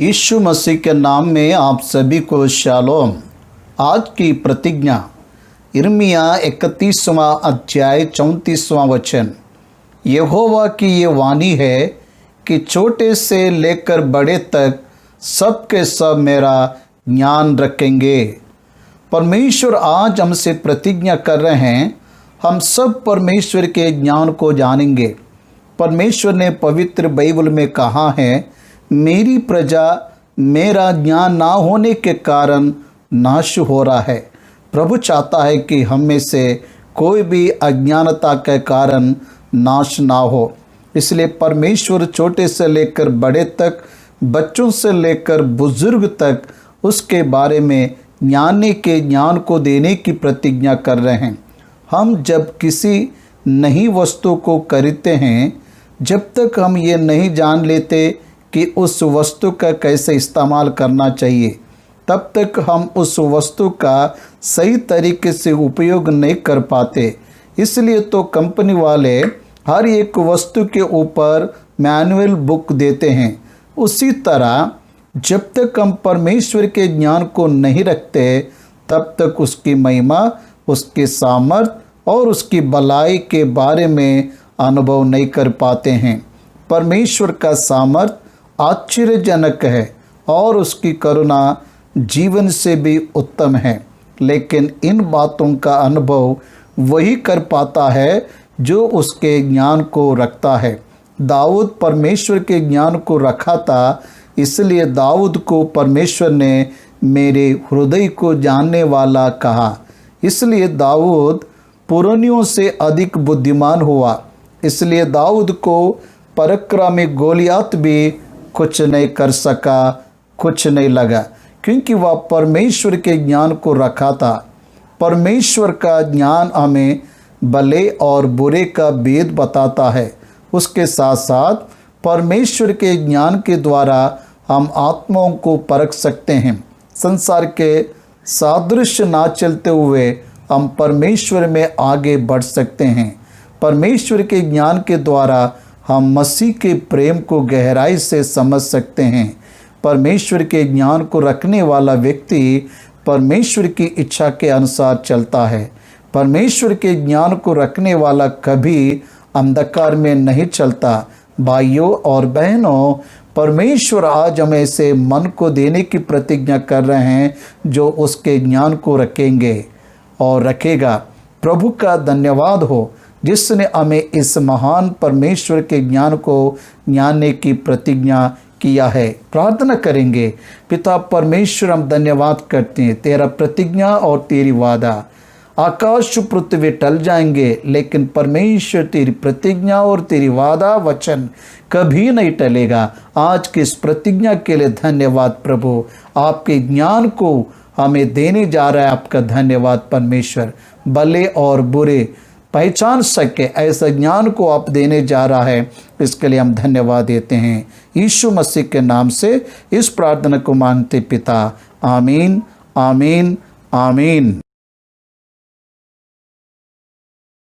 यीशु मसीह के नाम में आप सभी को शालोम। आज की प्रतिज्ञा यिर्मयाह 31वां अध्याय 34वां वचन। यहोवा की ये वाणी है कि छोटे से लेकर बड़े तक सबके सब मेरा ज्ञान रखेंगे। परमेश्वर आज हमसे प्रतिज्ञा कर रहे हैं, हम सब परमेश्वर के ज्ञान को जानेंगे। परमेश्वर ने पवित्र बाइबल में कहा है, मेरी प्रजा मेरा ज्ञान ना होने के कारण नाश हो रहा है। प्रभु चाहता है कि हम में से कोई भी अज्ञानता के कारण नाश ना हो। इसलिए परमेश्वर छोटे से लेकर बड़े तक, बच्चों से लेकर बुजुर्ग तक उसके बारे में जानने के ज्ञान को देने की प्रतिज्ञा कर रहे हैं। हम जब किसी नई वस्तु को खरीदते हैं, जब तक हम ये नहीं जान लेते कि उस वस्तु का कैसे इस्तेमाल करना चाहिए, तब तक हम उस वस्तु का सही तरीके से उपयोग नहीं कर पाते। इसलिए तो कंपनी वाले हर एक वस्तु के ऊपर मैनुअल बुक देते हैं। उसी तरह जब तक हम परमेश्वर के ज्ञान को नहीं रखते, तब तक उसकी महिमा, उसके सामर्थ और उसकी भलाई के बारे में अनुभव नहीं कर पाते हैं। परमेश्वर का सामर्थ आश्चर्यजनक है और उसकी करुणा जीवन से भी उत्तम है, लेकिन इन बातों का अनुभव वही कर पाता है जो उसके ज्ञान को रखता है। दाऊद परमेश्वर के ज्ञान को रखा था, इसलिए दाऊद को परमेश्वर ने मेरे हृदय को जानने वाला कहा। इसलिए दाऊद पुरानियों से अधिक बुद्धिमान हुआ। इसलिए दाऊद को पराक्रमी गोलियात भी कुछ नहीं कर सका, कुछ नहीं लगा, क्योंकि वह परमेश्वर के ज्ञान को रखा था। परमेश्वर का ज्ञान हमें भले और बुरे का भेद बताता है। उसके साथ साथ परमेश्वर के ज्ञान के द्वारा हम आत्माओं को परख सकते हैं। संसार के सादृश्य ना चलते हुए हम परमेश्वर में आगे बढ़ सकते हैं। परमेश्वर के ज्ञान के द्वारा हम मसीह के प्रेम को गहराई से समझ सकते हैं। परमेश्वर के ज्ञान को रखने वाला व्यक्ति परमेश्वर की इच्छा के अनुसार चलता है। परमेश्वर के ज्ञान को रखने वाला कभी अंधकार में नहीं चलता। भाइयों और बहनों, परमेश्वर आज हमें से मन को देने की प्रतिज्ञा कर रहे हैं जो उसके ज्ञान को रखेंगे और रखेगा। प्रभु का धन्यवाद हो जिसने हमें इस महान परमेश्वर के ज्ञान को जानने की प्रतिज्ञा किया है। प्रार्थना करेंगे। पिता परमेश्वर, हम धन्यवाद करते हैं, तेरा प्रतिज्ञा और तेरी वादा। आकाश पृथ्वी टल जाएंगे, लेकिन परमेश्वर तेरी प्रतिज्ञा और तेरी वादा वचन कभी नहीं टलेगा। आज की इस प्रतिज्ञा के लिए धन्यवाद प्रभु। आपके ज्ञान को हमें देने जा रहा है। आपका धन्यवाद परमेश्वर। भले और बुरे पहचान सके ऐसा ज्ञान को आप देने जा रहा है, इसके लिए हम धन्यवाद देते हैं। यीशु मसीह के नाम से इस प्रार्थना को मानते पिता। आमीन, आमीन, आमीन।